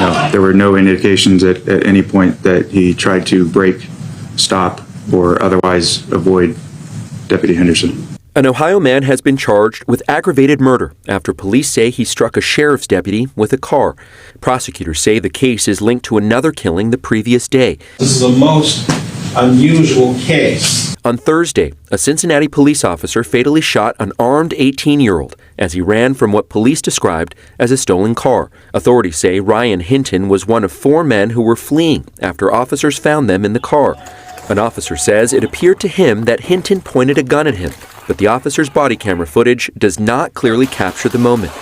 No, there were no indications at any point that he tried to brake, stop, or otherwise avoid Deputy Henderson. An Ohio man has been charged with aggravated murder after police say he struck a sheriff's deputy with a car. Prosecutors say the case is linked to another killing the previous day. This is a most unusual case. On Thursday, a Cincinnati police officer fatally shot an armed 18-year-old as he ran from what police described as a stolen car. Authorities say Rodney Hinton was one of 4 men who were fleeing after officers found them in the car. An officer says it appeared to him that Hinton pointed a gun at him, but the officer's body camera footage does not clearly capture the moment.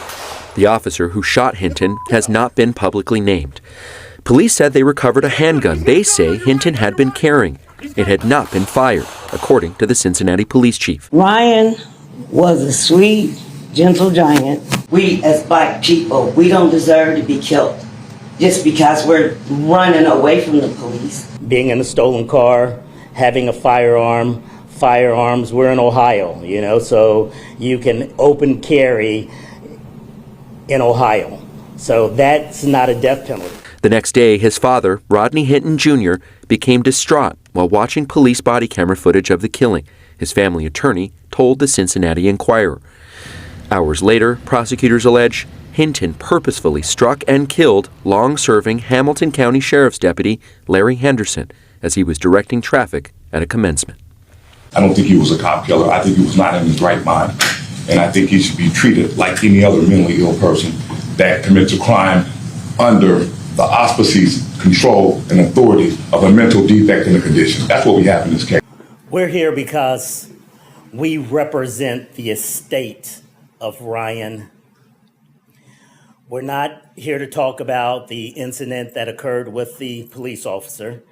The officer who shot Hinton has not been publicly named. Police said they recovered a handgun they say Hinton had been carrying. It had not been fired, according to the Cincinnati police chief. Ryan was a sweet, gentle giant. We as black people, we don't deserve to be killed just because we're running away from the police. Being in a stolen car, having a firearms, we're in Ohio, so you can open carry in Ohio. So that's not a death penalty. The next day, his father, Rodney Hinton Jr., became distraught while watching police body camera footage of the killing. His family attorney told the Cincinnati Enquirer. Hours later, prosecutors allege Hinton purposefully struck and killed long-serving Hamilton County Sheriff's Deputy Larry Henderson as he was directing traffic at a commencement. I don't think he was a cop killer. I think he was not in his right mind. And I think he should be treated like any other mentally ill person that commits a crime under the auspices, control, and authority of a mental defect in a condition. That's what we have in this case. We're here because we represent the estate of Ryan. We're not here to talk about the incident that occurred with the police officer.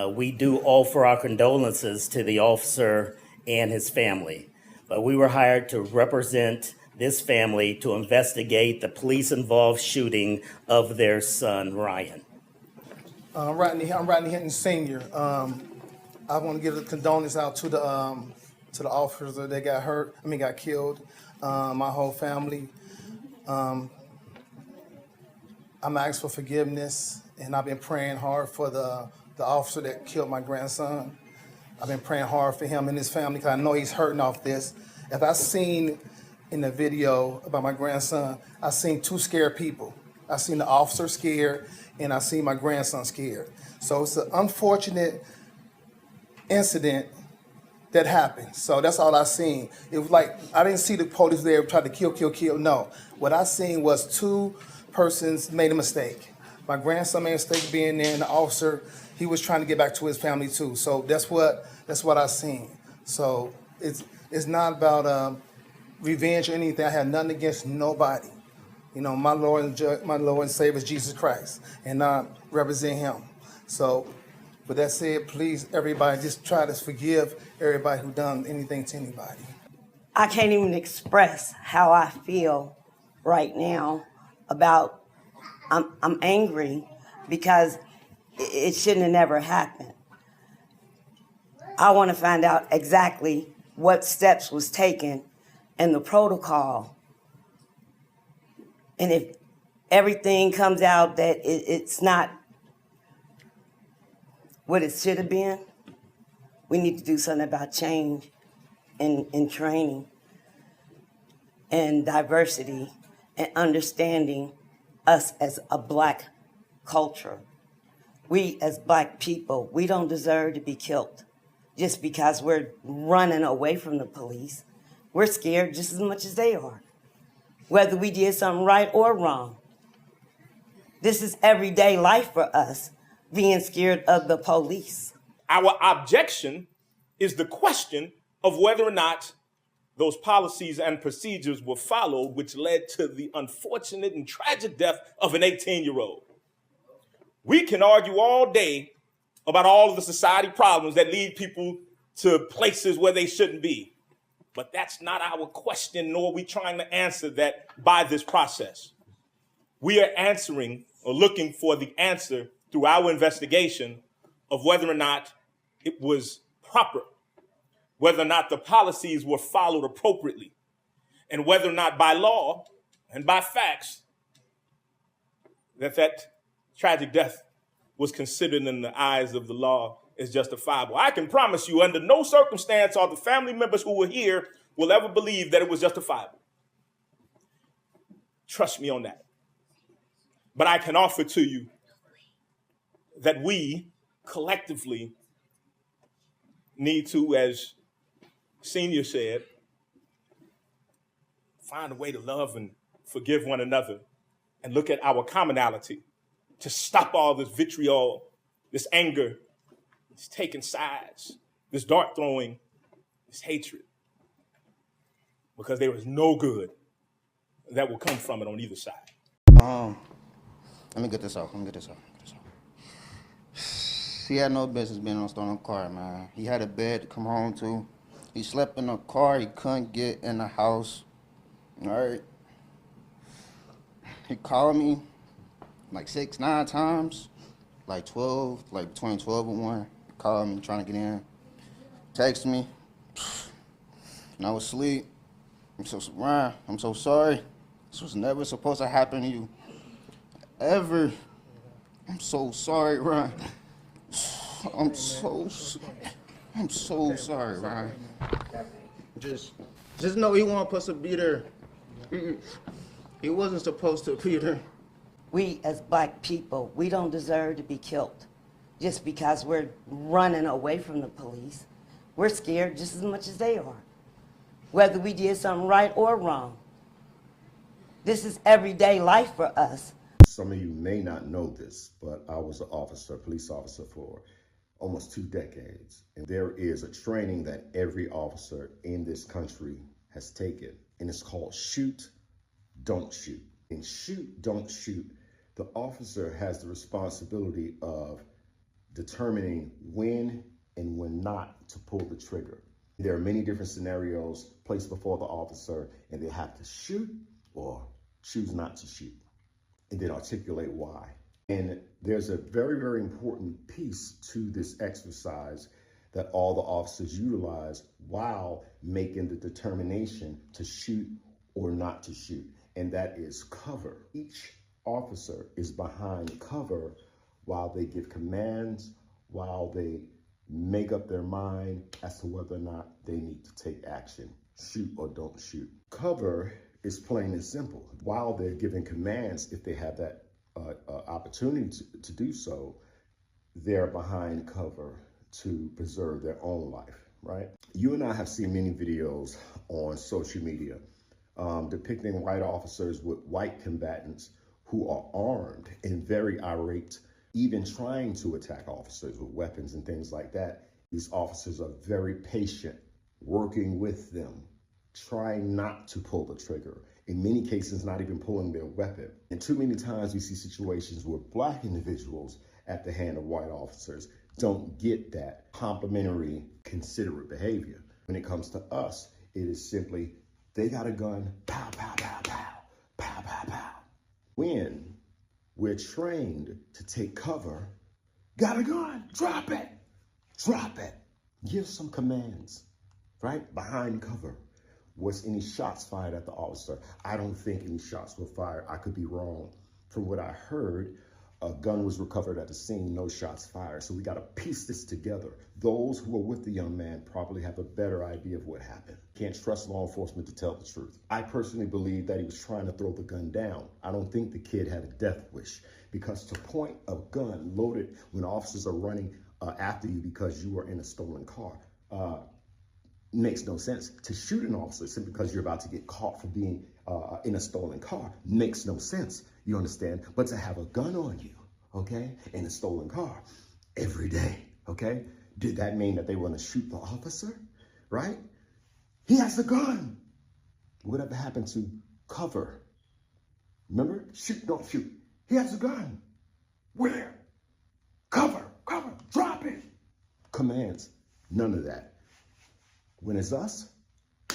We do offer our condolences to the officer and his family, but we were hired to represent this family to investigate the police-involved shooting of their son, Ryan. I'm Rodney Hinton Sr. I want to give a condolence out to the officers that got killed, my whole family. I'm asking for forgiveness, and I've been praying hard for the officer that killed my grandson. I've been praying hard for him and his family because I know he's hurting off this. If I seen in the video about my grandson, I seen 2 scared people. I seen the officer scared, and I seen my grandson scared. So it's an unfortunate incident that happened. So that's all I seen. It was like, I didn't see the police there try to kill. No. What I seen was 2 persons made a mistake. My grandson made a mistake being there, and the officer, he was trying to get back to his family too. So that's what I seen. So it's not about revenge or anything. I have nothing against nobody. My Lord and Savior is Jesus Christ, and I represent Him. So, with that said, please, everybody, just try to forgive everybody who done anything to anybody. I can't even express how I feel right now about. I'm angry because it shouldn't have never happened. I want to find out exactly what steps was taken and the protocol. And if everything comes out that it's not what it should have been, we need to do something about change and training and diversity and understanding us as a black culture. We as black people, we don't deserve to be killed just because we're running away from the police. We're scared just as much as they are, whether we did something right or wrong. This is everyday life for us, being scared of the police. Our objection is the question of whether or not those policies and procedures were followed, which led to the unfortunate and tragic death of an 18-year-old. We can argue all day about all of the society problems that lead people to places where they shouldn't be. But that's not our question, nor are we trying to answer that by this process. We are answering or looking for the answer through our investigation of whether or not it was proper, whether or not the policies were followed appropriately, and whether or not by law and by facts, that tragic death was considered in the eyes of the law as justifiable. I can promise you, under no circumstance are the family members who were here will ever believe that it was justifiable. Trust me on that. But I can offer to you that we collectively need to, as Senior said, find a way to love and forgive one another and look at our commonality to stop all this vitriol, this anger, this taking sides, this dart throwing, this hatred. Because there is no good that will come from it on either side. Let me get this out. He had no business being in a stolen car, man. He had a bed to come home to. He slept in a car. He couldn't get in the house. All right. He called me like 6-9 times, like between 12 and 1. He called me trying to get in. Text me. And I was asleep. Ryan, I'm so sorry. This was never supposed to happen to you. Ever. I'm so sorry, Ryan. I'm so sorry, Ryan. Just know he wasn't supposed to be there. He wasn't supposed to be there. We as black people, we don't deserve to be killed just because we're running away from the police. We're scared just as much as they are, whether we did something right or wrong. This is everyday life for us. Some of you may not know this, but I was an officer, police officer for almost 2 decades. And there is a training that every officer in this country has taken, and it's called shoot, don't shoot. In shoot, don't shoot, the officer has the responsibility of determining when and when not to pull the trigger. There are many different scenarios placed before the officer, and they have to shoot or choose not to shoot, and then articulate why. And there's a very, very important piece to this exercise that all the officers utilize while making the determination to shoot or not to shoot, and that is cover. Each officer is behind cover while they give commands, while they make up their mind as to whether or not they need to take action, shoot or don't shoot. Cover is plain and simple. While they're giving commands, if they have that opportunity to do so, they're behind cover to preserve their own life, right? You and I have seen many videos on social media depicting white officers with white combatants who are armed and very irate, even trying to attack officers with weapons and things like that. These officers are very patient, working with them, trying not to pull the trigger. In many cases, not even pulling their weapon. And too many times we see situations where black individuals at the hand of white officers don't get that complimentary, considerate behavior. When it comes to us, it is simply, they got a gun, pow, pow, pow, pow, pow, pow, pow. When we're trained to take cover, got a gun, drop it, give some commands, right? Behind cover. Was any shots fired at the officer? I don't think any shots were fired. I could be wrong. From what I heard, a gun was recovered at the scene, no shots fired. So we got to piece this together. Those who were with the young man probably have a better idea of what happened. Can't trust law enforcement to tell the truth. I personally believe that he was trying to throw the gun down. I don't think the kid had a death wish, because to point a gun loaded when officers are running after you because you were in a stolen car, makes no sense. To shoot an officer simply because you're about to get caught for being in a stolen car makes no sense. You understand? But to have a gun on you, okay, in a stolen car every day, okay, did that mean that they were going to shoot the officer? Right? He has a gun. Whatever happened to cover? Remember? Shoot, don't shoot. He has a gun. Where? Cover, drop it. Commands. None of that. When it's us,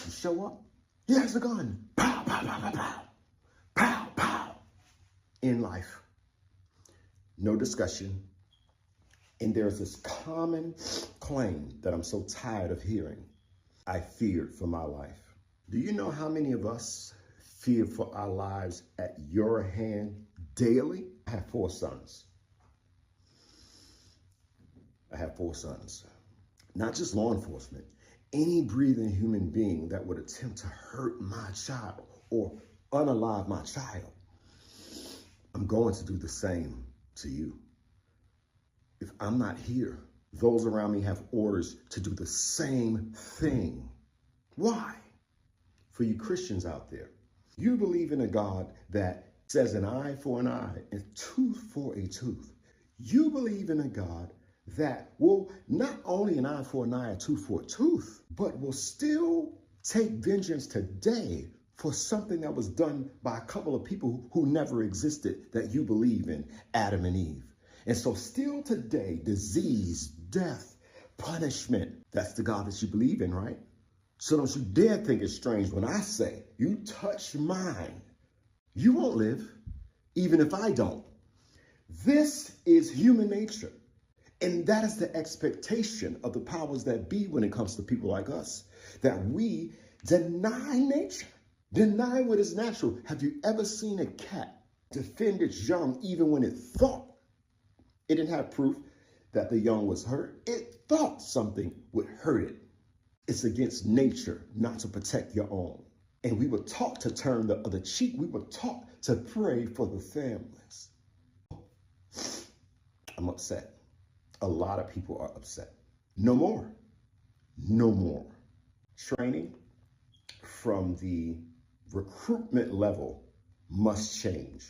you show up, he has a gun. Pow, pow, pow, pow, pow. Pow, pow. In life, no discussion. And there's this common claim that I'm so tired of hearing. I feared for my life. Do you know how many of us fear for our lives at your hand daily. I have 4 sons. I have 4 sons. Not just law enforcement. Any breathing human being that would attempt to hurt my child or unalive my child, I'm going to do the same to you. If I'm not here, those around me have orders to do the same thing. Why? For you Christians out there, you believe in a God that says an eye for an eye and tooth for a tooth. You believe in a God that will not only an eye for an eye, a tooth for a tooth, but will still take vengeance today for something that was done by a couple of people who never existed that you believe in, Adam and Eve. And so still today, disease, death, punishment, that's the God that you believe in, right? So don't you dare think it's strange when I say, you touch mine, you won't live, even if I don't. This is human nature. And that is the expectation of the powers that be when it comes to people like us, that we deny nature, deny what is natural. Have you ever seen a cat defend its young even when it thought it didn't have proof that the young was hurt? It thought something would hurt it. It's against nature not to protect your own. And we were taught to turn the other cheek. We were taught to pray for the families. I'm upset. A lot of people are upset. No more. No more. Training from the recruitment level must change.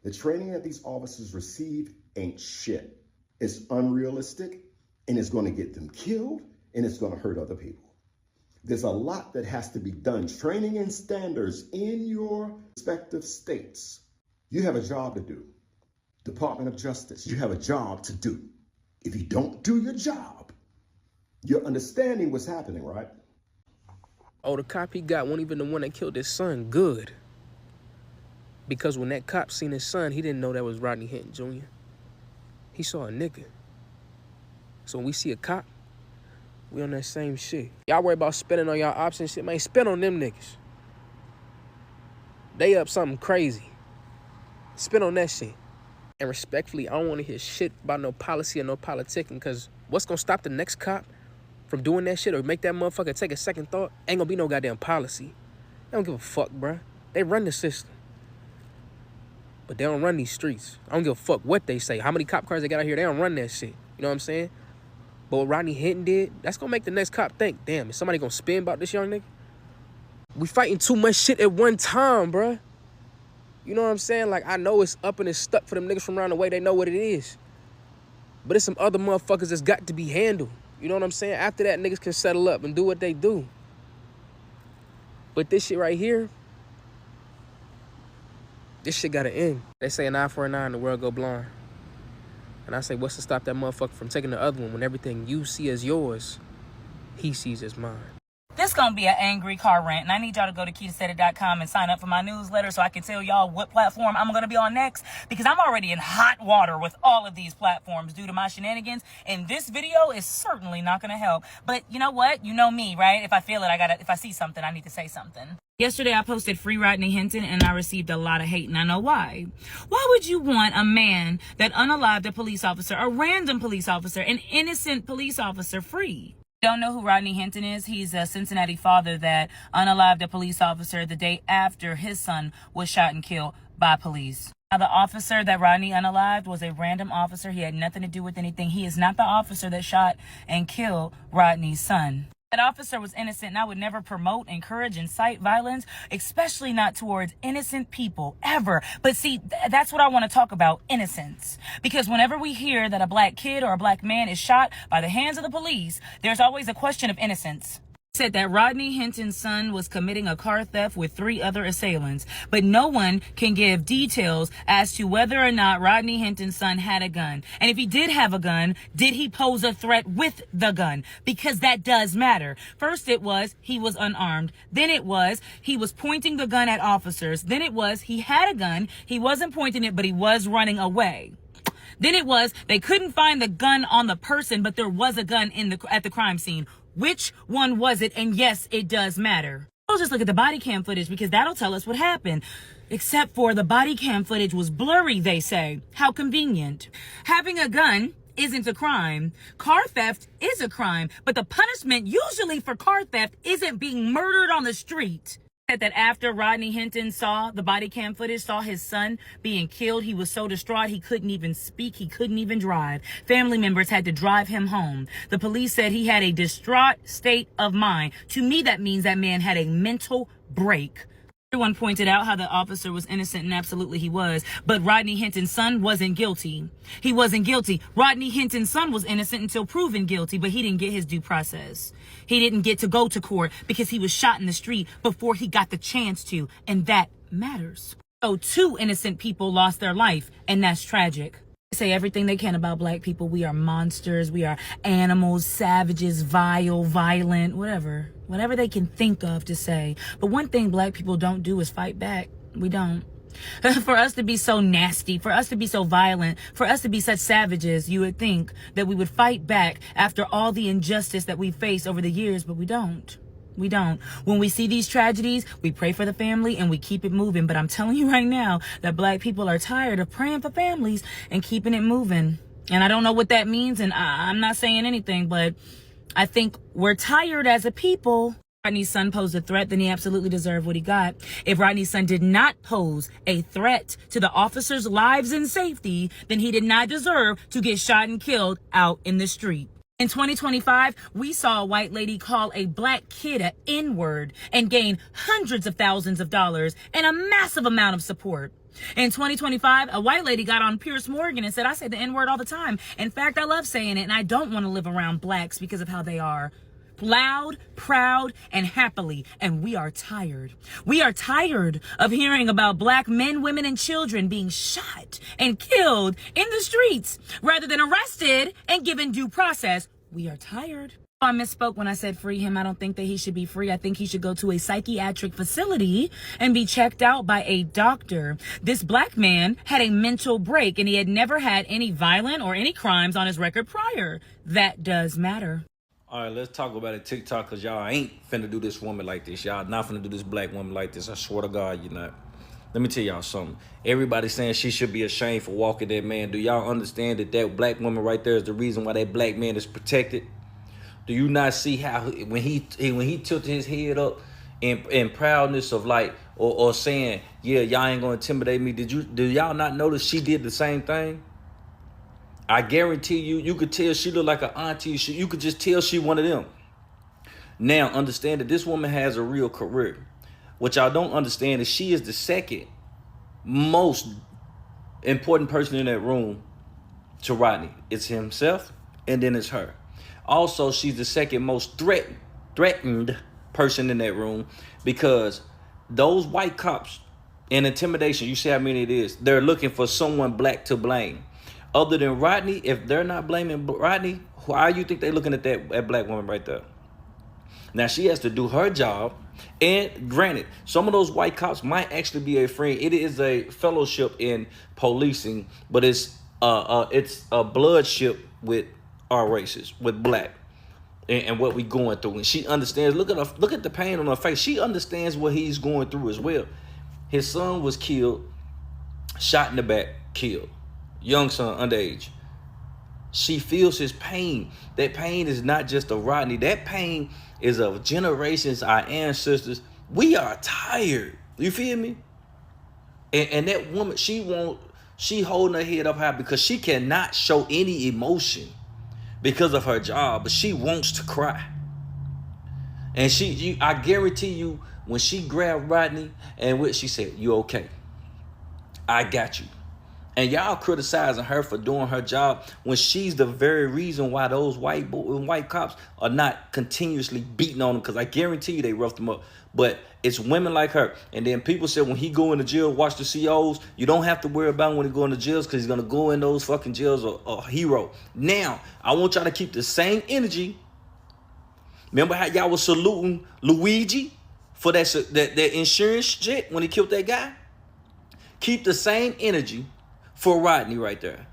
The training that these officers receive ain't shit. It's unrealistic, and it's going to get them killed, and it's going to hurt other people. There's a lot that has to be done. Training and standards in your respective states. You have a job to do. Department of Justice, you have a job to do. If you don't do your job, you're understanding what's happening, right? Oh, the cop he got wasn't even the one that killed his son. Good. Because when that cop seen his son, he didn't know that was Rodney Hinton Jr. He saw a nigga. So when we see a cop, we on that same shit. Y'all worry about spending on y'all ops and shit, man. Spend on them niggas. They up something crazy. Spend on that shit. And respectfully, I don't want to hear shit about no policy or no politicking, because what's going to stop the next cop from doing that shit or make that motherfucker take a second thought? Ain't going to be no goddamn policy. They don't give a fuck, bruh. They run the system. But they don't run these streets. I don't give a fuck what they say. How many cop cars they got out here, they don't run that shit. You know what I'm saying? But what Rodney Hinton did, that's going to make the next cop think, damn, is somebody going to spin about this young nigga? We fighting too much shit at one time, bruh. You know what I'm saying? Like, I know it's up and it's stuck for them niggas from around the way. They know what it is. But it's some other motherfuckers that's got to be handled. You know what I'm saying? After that, niggas can settle up and do what they do. But this shit right here, this shit gotta end. They say an eye for an eye and the world go blind. And I say, what's to stop that motherfucker from taking the other one when everything you see as yours, he sees as mine? This gonna be an angry car rant, and I need y'all to go to KeyToSetIt.com and sign up for my newsletter so I can tell y'all what platform I'm gonna be on next, because I'm already in hot water with all of these platforms due to my shenanigans, and this video is certainly not gonna help. But you know what? You know me, right? If I feel it, if I see something, I need to say something. Yesterday, I posted Free Rodney Hinton, and I received a lot of hate, and I know why. Why would you want a man that unalived a police officer, a random police officer, an innocent police officer, free? Don't know who Rodney Hinton is? He's a Cincinnati father that unalived a police officer the day after his son was shot and killed by police. Now, the officer that Rodney unalived was a random officer. He had nothing to do with anything. He is not the officer that shot and killed Rodney's son. That officer was innocent, and I would never promote, encourage, incite violence, especially not towards innocent people, ever. But see, that's what I want to talk about, innocence. Because whenever we hear that a black kid or a black man is shot by the hands of the police, there's always a question of innocence. Said that Rodney Hinton's son was committing a car theft with 3 other assailants, but no one can give details as to whether or not Rodney Hinton's son had a gun. And if he did have a gun, did he pose a threat with the gun? Because that does matter. First it was he was unarmed. Then it was he was pointing the gun at officers. Then it was he had a gun. He wasn't pointing it, but he was running away. Then it was they couldn't find the gun on the person, but there was a gun at the crime scene. Which one was it? And yes, it does matter. We'll just look at the body cam footage because that'll tell us what happened. Except for the body cam footage was blurry, they say. How convenient. Having a gun isn't a crime. Car theft is a crime, but the punishment usually for car theft isn't being murdered on the street. That after Rodney Hinton saw the body cam footage, saw his son being killed, he was so distraught he couldn't even speak, he couldn't even drive. Family members had to drive him home. The police said he had a distraught state of mind. To me, that means that man had a mental break. Everyone pointed out how the officer was innocent, and absolutely he was. But Rodney Hinton's son wasn't guilty. He wasn't guilty. Rodney Hinton's son was innocent until proven guilty, but he didn't get his due process. He didn't get to go to court because he was shot in the street before he got the chance to, and that matters. So 2 innocent people lost their life, and that's tragic. They say everything they can about black people. We are monsters. We are animals, savages, vile, violent, whatever. Whatever they can think of to say. But one thing black people don't do is fight back. We don't. For us to be so nasty, for us to be so violent, for us to be such savages, you would think that we would fight back after all the injustice that we face over the years, but we don't. We don't. When we see these tragedies, we pray for the family and we keep it moving. But I'm telling you right now that black people are tired of praying for families and keeping it moving. And I don't know what that means, and I'm not saying anything, but I think we're tired as a people. Rodney's son posed a threat, then he absolutely deserved what he got. If Rodney's son did not pose a threat to the officers' lives and safety, then he did not deserve to get shot and killed out in the street. In 2025, we saw a white lady call a black kid an N-word and gain hundreds of thousands of dollars and a massive amount of support. In 2025, a white lady got on Piers Morgan and said, I say the N-word all the time. In fact, I love saying it, and I don't want to live around blacks because of how they are. Loud, proud, and happily. And we are tired. We are tired of hearing about black men, women, and children being shot and killed in the streets rather than arrested and given due process. We are tired. I misspoke when I said free him. I don't think that he should be free. I think he should go to a psychiatric facility and be checked out by a doctor. This black man had a mental break and he had never had any violent or any crimes on his record prior. That does matter. All right, let's talk about it TikTok, because y'all ain't finna do this woman like this. Y'all not finna do this black woman like this. I swear to God, you're not. Let me tell y'all something. Everybody saying she should be ashamed for walking that man. Do y'all understand that that black woman right there is the reason why that black man is protected? Do you not see how when he tilted his head up in proudness of like or saying, yeah, y'all ain't gonna intimidate me? Do y'all not notice she did the same thing? I guarantee you could tell she looked like an auntie. You could just tell she one of them. Now, understand that this woman has a real career. What y'all don't understand is she is the second most important person in that room to Rodney. It's himself, and then it's her. Also, she's the second most threatened person in that room, because those white cops and intimidation, you see how many it is, they're looking for someone black to blame. Other than Rodney, if they're not blaming Rodney, why do you think they're looking at that black woman right there? Now, she has to do her job. And granted, some of those white cops might actually be a friend. It is a fellowship in policing, but it's a bloodship with our races, with black, and what we going through. And she understands. Look at the pain on her face. She understands what he's going through as well. His son was killed, shot in the back, killed. Young son, underage. She feels his pain. That pain is not just of Rodney. That pain is of generations, our ancestors. We are tired. You feel me? And that woman, she holding her head up high because she cannot show any emotion because of her job, but she wants to cry. And I guarantee you, when she grabbed Rodney and what she said, you okay? I got you. And y'all criticizing her for doing her job when she's the very reason why those white cops are not continuously beating on them, because I guarantee you they roughed them up. But it's women like her. And then people said when he go into jail, watch the COs, you don't have to worry about when he go into jails, because he's going to go in those fucking jails a hero. Now, I want y'all to keep the same energy. Remember how y'all was saluting Luigi for that insurance shit when he killed that guy? Keep the same energy for Rodney right there.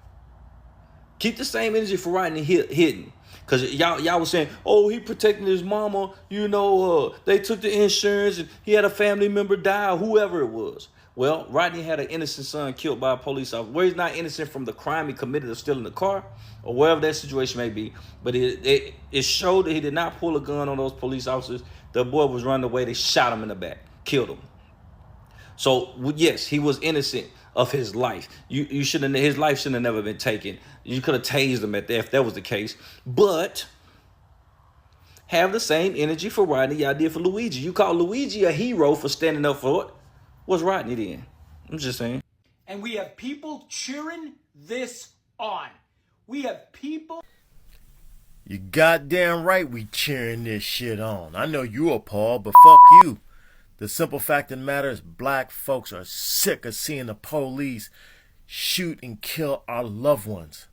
Keep the same energy for Rodney Hinton. Cause y'all was saying, oh, he protecting his mama, they took the insurance and he had a family member die, or whoever it was. Well, Rodney had an innocent son killed by a police officer, where he's not innocent from the crime he committed of stealing the car, or wherever that situation may be. But it showed that he did not pull a gun on those police officers. The boy was running away, they shot him in the back, killed him. So yes, he was innocent of his life. You shouldn't. His life shouldn't have never been taken. You could have tased him if that was the case. But have the same energy for Rodney y'all did for Luigi. You call Luigi a hero for standing up for it. What's Rodney then? I'm just saying. And we have people cheering this on. We have people. You goddamn right we cheering this shit on. I know you appalled, but fuck you. The simple fact of the matter is black folks are sick of seeing the police shoot and kill our loved ones.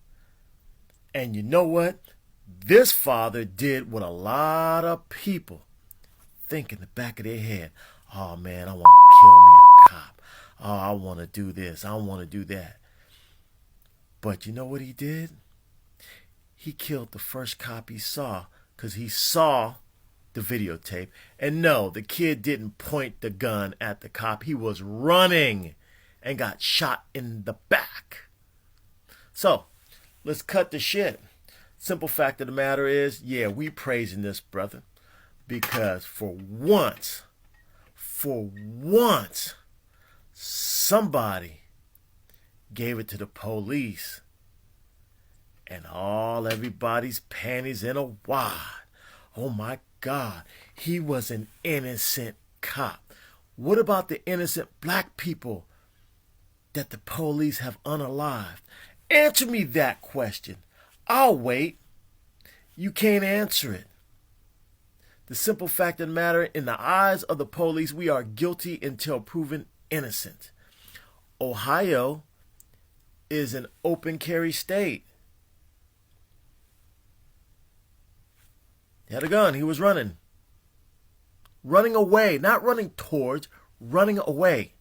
And you know what? This father did what a lot of people think in the back of their head. Oh man, I want to kill me a cop. Oh, I want to do this. I want to do that. But you know what he did? He killed the first cop he saw because he saw the videotape. And no, the kid didn't point the gun at the cop. He was running and got shot in the back. So, let's cut the shit. Simple fact of the matter is, yeah, we praising this brother because for once, somebody gave it to the police and everybody's panties in a wad. Oh my God, he was an innocent cop. What about the innocent black people that the police have unalived? Answer me that question. I'll wait. You can't answer it. The simple fact of the matter, in the eyes of the police, we are guilty until proven innocent. Ohio is an open carry state. He had a gun. He was running. Running away. Not running towards, running away.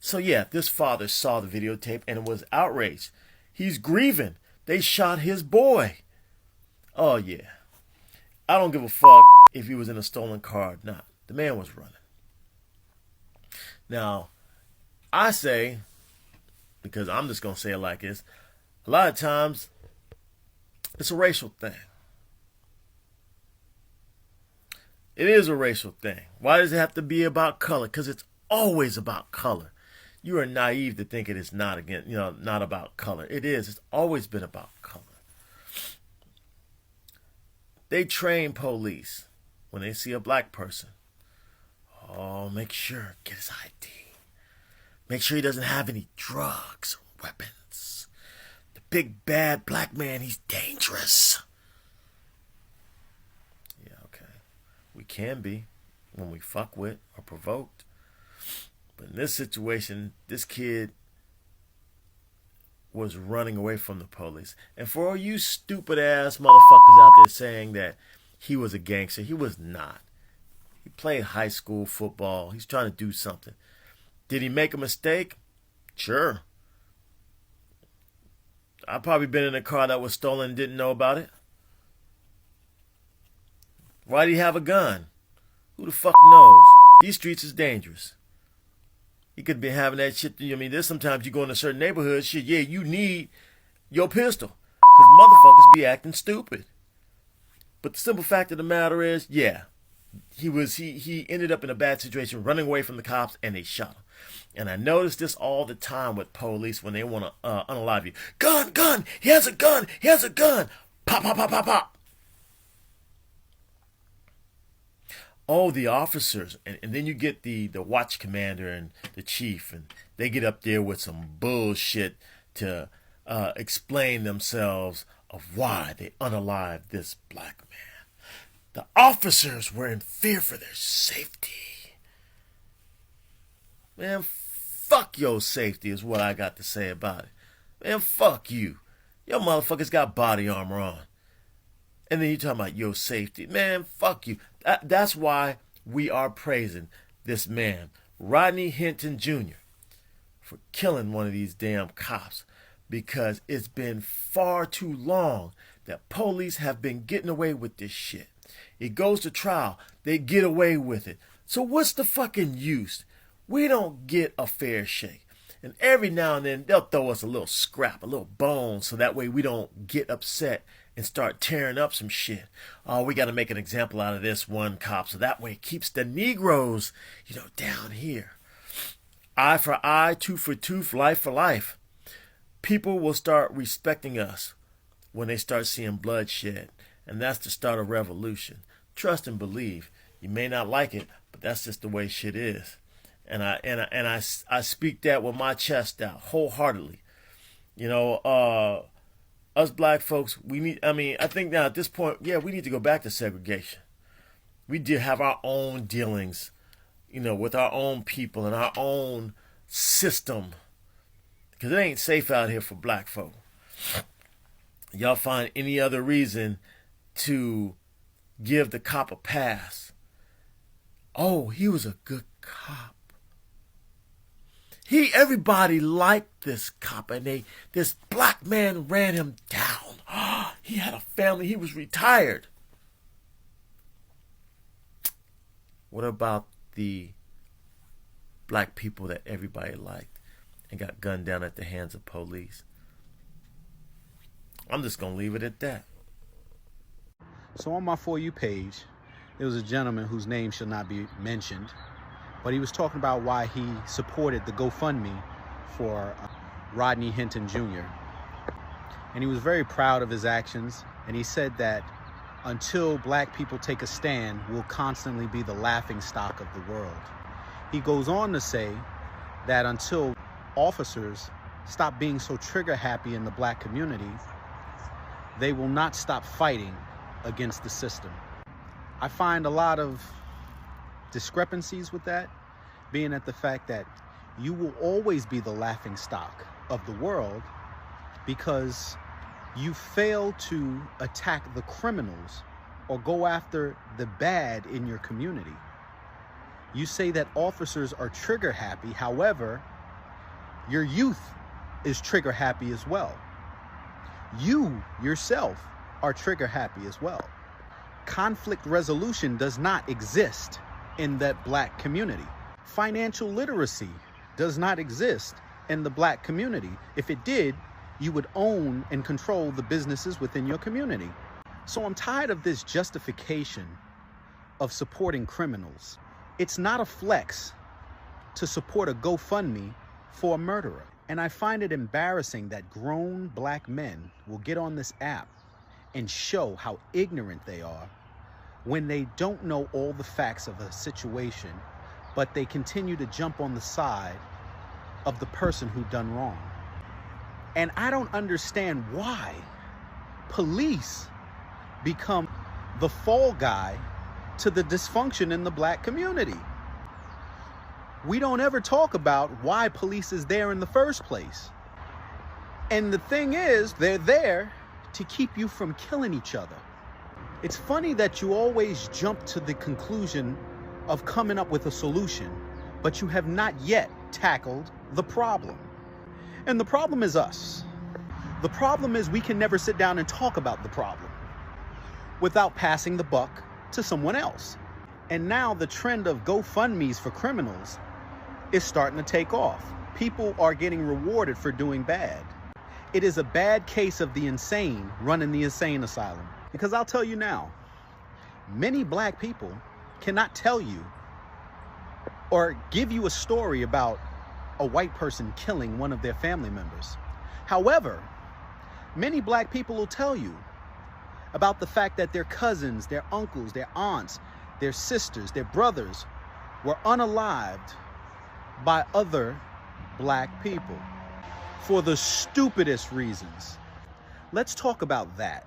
So yeah, this father saw the videotape and was outraged. He's grieving. They shot his boy. Oh yeah. I don't give a fuck if he was in a stolen car or not. The man was running. Now, I say, because I'm just going to say it like this, a lot of times it's a racial thing. It is a racial thing. Why does it have to be about color? Because it's always about color. You are naive to think it is not not about color. It is. It's always been about color. They train police when they see a black person. Oh, make sure, get his ID. Make sure he doesn't have any drugs or weapons. The big bad black man, he's dangerous. We can be when we fuck with or provoked. But in this situation, this kid was running away from the police. And for all you stupid ass motherfuckers out there saying that he was a gangster, he was not. He played high school football. He's trying to do something. Did he make a mistake? Sure. I've probably been in a car that was stolen and didn't know about it. Why do you have a gun? Who the fuck knows? These streets is dangerous. He could be having that shit. I mean, there's sometimes you go in a certain neighborhood, shit, yeah, you need your pistol. Because motherfuckers be acting stupid. But the simple fact of the matter is, yeah, he ended up in a bad situation, running away from the cops, and they shot him. And I notice this all the time with police when they want to unalive you. Gun! He has a gun! He has a gun! Pop, pop, pop, pop, pop! Oh, the officers, and then you get the watch commander and the chief, and they get up there with some bullshit to explain themselves of why they unalived this black man. The officers were in fear for their safety. Man, fuck your safety is what I got to say about it. Man, fuck you. Your motherfuckers got body armor on. And then you talking about your safety. Man, fuck you. That's why we are praising this man, Rodney Hinton Jr., for killing one of these damn cops. because it's been far too long that police have been getting away with this shit. It goes to trial, they get away with it. So what's the fucking use? We don't get a fair shake. And every now and then they'll throw us a little scrap, a little bone, so that way we don't get upset and start tearing up some shit. Oh, we got to make an example out of this one cop, so that way it keeps the Negroes, down here. Eye for eye, tooth for tooth, life for life. People will start respecting us when they start seeing bloodshed, and that's the start of revolution. Trust and believe. You may not like it, but that's just the way shit is. And I speak that with my chest out wholeheartedly. Us black folks, I think now at this point, we need to go back to segregation. We do have our own dealings, with our own people and our own system. Because it ain't safe out here for black folk. Y'all find any other reason to give the cop a pass. Oh, he was a good cop. Everybody liked this cop, and this black man ran him down. He had a family, he was retired. What about the black people that everybody liked and got gunned down at the hands of police? I'm just going to leave it at that. So on my For You page, there was a gentleman whose name shall not be mentioned, but he was talking about why he supported the GoFundMe for Rodney Hinton Jr. And he was very proud of his actions, and he said that until black people take a stand, we'll constantly be the laughing stock of the world. He goes on to say that until officers stop being so trigger happy in the black community, they will not stop fighting against the system. I find a lot of discrepancies with that, being at the fact that you will always be the laughing stock of the world because you fail to attack the criminals or go after the bad in your community. You say that officers are trigger happy, however, your youth is trigger happy as well. You yourself are trigger happy as well. Conflict resolution does not exist in that black community. Financial literacy does not exist in the black community. If it did, you would own and control the businesses within your community. So I'm tired of this justification of supporting criminals. It's not a flex to support a GoFundMe for a murderer. And I find it embarrassing that grown black men will get on this app and show how ignorant they are when they don't know all the facts of a situation, but they continue to jump on the side of the person who done wrong. And I don't understand why police become the fall guy to the dysfunction in the black community. We don't ever talk about why police is there in the first place. And the thing is, they're there to keep you from killing each other. It's funny that you always jump to the conclusion of coming up with a solution, but you have not yet tackled the problem. And the problem is us. The problem is we can never sit down and talk about the problem without passing the buck to someone else. And now the trend of GoFundMes for criminals is starting to take off. People are getting rewarded for doing bad. It is a bad case of the insane running the insane asylum. Because I'll tell you now, many black people cannot tell you or give you a story about a white person killing one of their family members. However, many black people will tell you about the fact that their cousins, their uncles, their aunts, their sisters, their brothers were unalived by other black people for the stupidest reasons. Let's talk about that.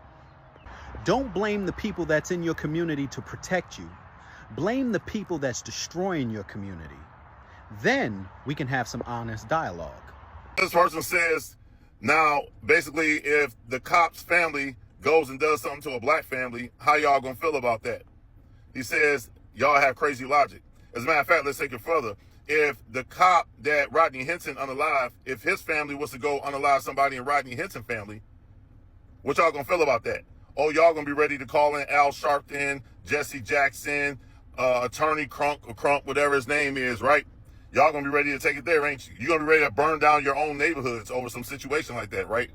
Don't blame the people that's in your community to protect you. Blame the people that's destroying your community. Then we can have some honest dialogue. This person says, now, basically, if the cop's family goes and does something to a black family, how y'all gonna feel about that? He says, y'all have crazy logic. As a matter of fact, let's take it further. If the cop that Rodney Hinton unalived, if his family was to go unalive somebody in Rodney Hinton family, what y'all gonna feel about that? Oh, y'all gonna be ready to call in Al Sharpton, Jesse Jackson, Attorney Crunk or Crump, whatever his name is, right? Y'all gonna be ready to take it there, ain't you? You gonna be ready to burn down your own neighborhoods over some situation like that, right?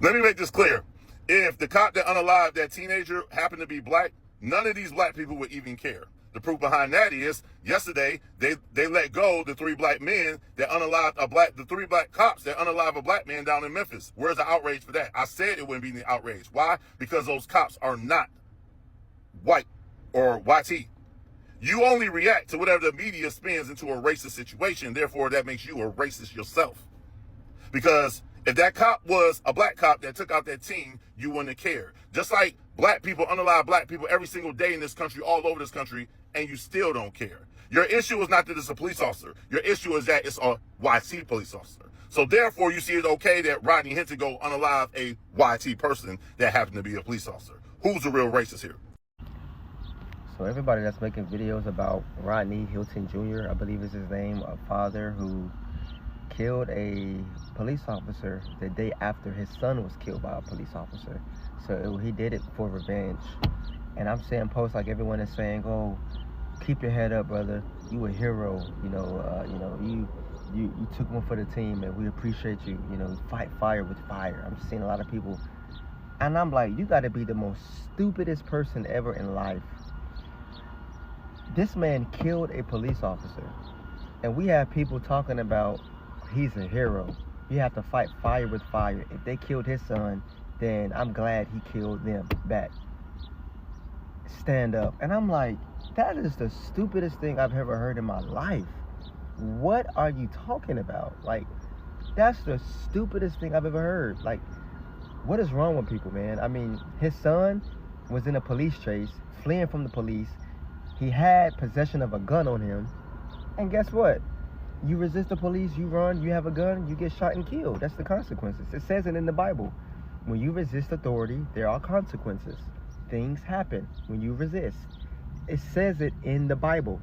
Let me make this clear. If the cop that unalived that teenager happened to be black, none of these black people would even care. The proof behind that is yesterday they let go the 3 black men that unalived the 3 black cops that unalived a black man down in Memphis. Where's the outrage for that? I said it wouldn't be the outrage. Why? Because those cops are not white or YT. You only react to whatever the media spins into a racist situation. Therefore, that makes you a racist yourself. Because if that cop was a black cop that took out that teen, you wouldn't have cared. Just like black people unalive black people every single day in this country, all over this country, and you still don't care. Your issue is not that it's a police officer. Your issue is that it's a YT police officer. So therefore, you see it okay that Rodney Hinton go unalive a YT person that happened to be a police officer. Who's the real racist here? So everybody that's making videos about Rodney Hinton Jr., I believe is his name, a father who killed a police officer the day after his son was killed by a police officer. So he did it for revenge. And I'm seeing posts like everyone is saying, "Oh, keep your head up, brother. You a hero. You took one for the team, and we appreciate you. Fight fire with fire." I'm seeing a lot of people, and I'm like, you got to be the most stupidest person ever in life. This man killed a police officer, and we have people talking about he's a hero. You have to fight fire with fire. If they killed his son, then I'm glad he killed them back. Stand up. And I'm like, that is the stupidest thing I've ever heard in my life. What are you talking about? Like, that's the stupidest thing I've ever heard. Like, what is wrong with people, man? I mean, his son was in a police chase, fleeing from the police. He had possession of a gun on him. And guess what? You resist the police, you run, you have a gun, you get shot and killed. That's the consequences. It says it in the Bible. When you resist authority, there are consequences. Things happen when you resist. It says it in the Bible.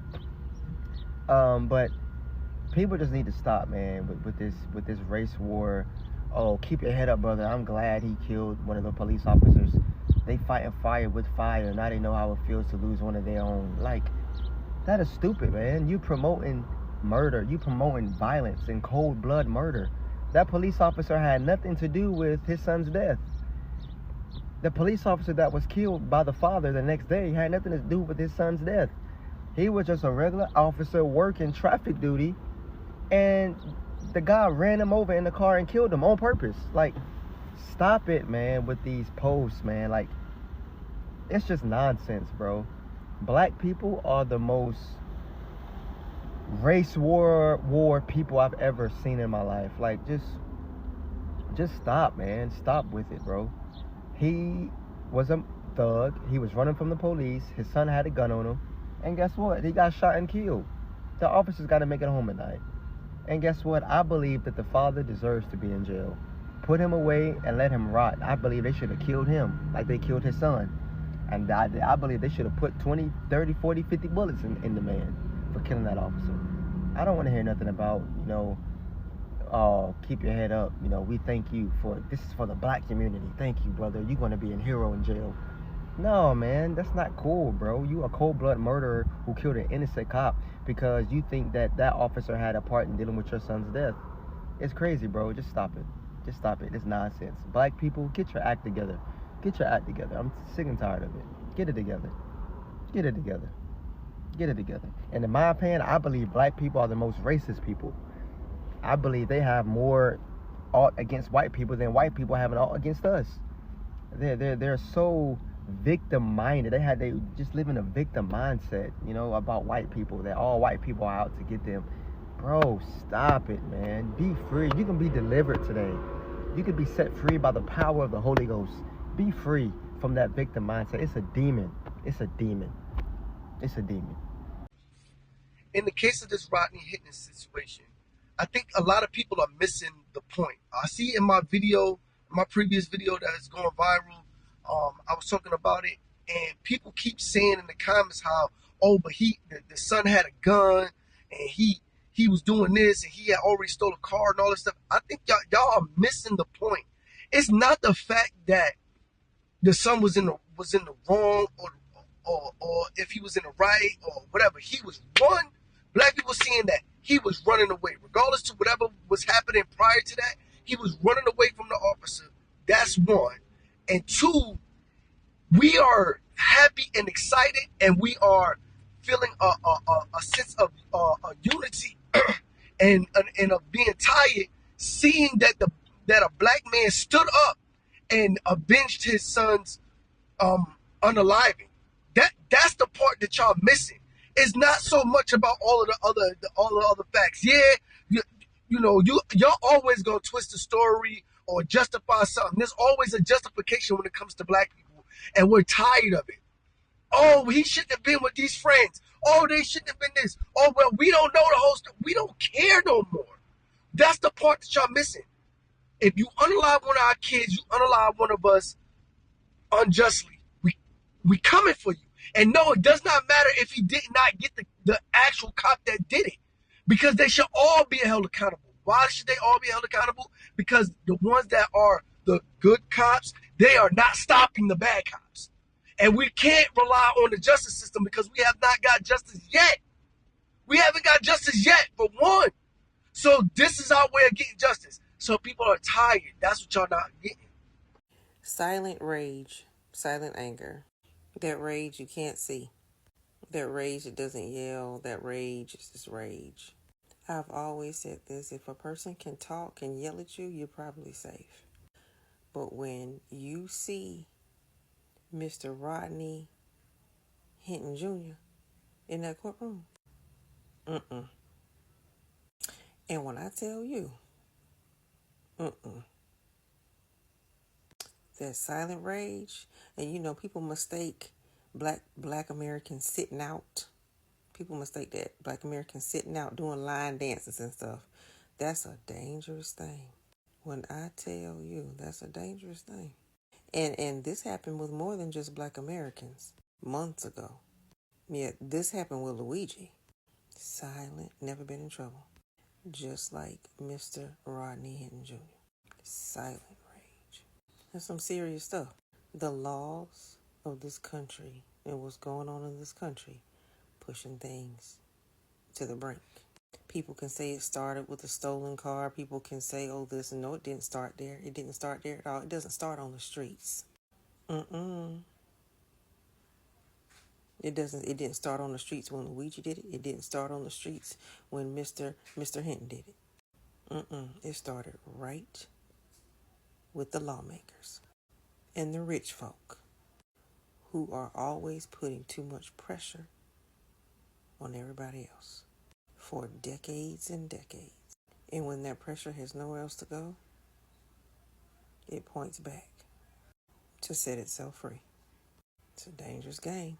But people just need to stop, man, with this race war. Oh, keep your head up, brother. I'm glad he killed one of the police officers. They fighting fire with fire. Now they know how it feels to lose one of their own. Like, that is stupid, man. You promoting murder. You promoting violence and cold blood murder. That police officer had nothing to do with his son's death. The police officer that was killed by the father the next day had nothing to do with his son's death. He was just a regular officer working traffic duty, and the guy ran him over in the car and killed him on purpose. Like, stop it, man, with these posts, man. Like, it's just nonsense, bro. Black people are the most race war people I've ever seen in my life. Like, just stop, man. Stop with it, bro. He was a thug. He was running from the police. His son had a gun on him. And guess what? He got shot and killed. The officers got to make it home at night. And guess what? I believe that the father deserves to be in jail. Put him away and let him rot. I believe they should have killed him like they killed his son. And I believe they should have put 20, 30, 40, 50 bullets in the man for killing that officer. I don't want to hear nothing about, oh, keep your head up. We thank you for, this is for the black community. Thank you, brother. You're going to be a hero in jail. No, man, that's not cool, bro. You a cold-blood murderer who killed an innocent cop because you think that officer had a part in dealing with your son's death. It's crazy, bro. Just stop it. Just stop it. It's nonsense. Black people, get your act together. Get your act together. I'm sick and tired of it. Get it together. Get it together. Get it together. And in my opinion, I believe black people are the most racist people. I believe they have more ought against white people than white people have an ought against us. They're so victim-minded. They just live in a victim mindset, about white people, that all white people are out to get them. Bro, stop it, man. Be free. You can be delivered today. You can be set free by the power of the Holy Ghost. Be free from that victim mindset. It's a demon. It's a demon. It's a demon. In the case of this Rodney Hinton situation, I think a lot of people are missing the point. I see in my previous video that is going viral, I was talking about it, And people keep saying in the comments how, oh, but the son had a gun and he was doing this and he had already stole a car and all this stuff. I think y'all are missing the point. It's not the fact that the son was in the wrong or if he was in the right or whatever. He was one. Black people seeing that he was running away, regardless to whatever was happening prior to that. He was running away from the officer. That's one. And two, we are happy and excited, and we are feeling a sense of unity and of being tired, seeing that a black man stood up and avenged his son's unaliving. That's the part that y'all missing. It's not so much about all the other facts. Yeah, y'all always gonna twist the story or justify something. There's always a justification when it comes to black people, and we're tired of it. Oh, he shouldn't have been with these friends. Oh, they shouldn't have been this. Oh, well, we don't know the whole story. We don't care no more. That's the part that y'all missing. If you unalive one of our kids, you unalive one of us unjustly. We coming for you. And no, it does not matter if he did not get the actual cop that did it, because they should all be held accountable. Why should they all be held accountable? Because the ones that are the good cops, they are not stopping the bad cops. And we can't rely on the justice system because we have not got justice yet. We haven't got justice yet, for one. So this is our way of getting justice. So people are tired. That's what y'all not getting. Silent rage, silent anger. That rage you can't see. That rage that doesn't yell. That rage is just rage. I've always said this. If a person can talk and yell at you, you're probably safe. But when you see Mr. Rodney Hinton Jr. in that courtroom, and when I tell you, that silent rage, and people mistake black Americans sitting out. People mistake that black Americans sitting out doing line dances and stuff. That's a dangerous thing. When I tell you, that's a dangerous thing. And this happened with more than just black Americans months ago. Yeah, this happened with Luigi. Silent, never been in trouble. Just like Mr. Rodney Hinton Jr. Silent rage. That's some serious stuff. The laws of this country and what's going on in this country pushing things to the brink. People can say it started with a stolen car. People can say, oh, this. No, it didn't start there. It didn't start there at all. It doesn't start on the streets. It didn't start on the streets when Luigi did it. It didn't start on the streets when Mr. Hinton did it. It started right with the lawmakers and the rich folk who are always putting too much pressure on everybody else for decades and decades. And when that pressure has nowhere else to go, it points back to set itself free. It's a dangerous game.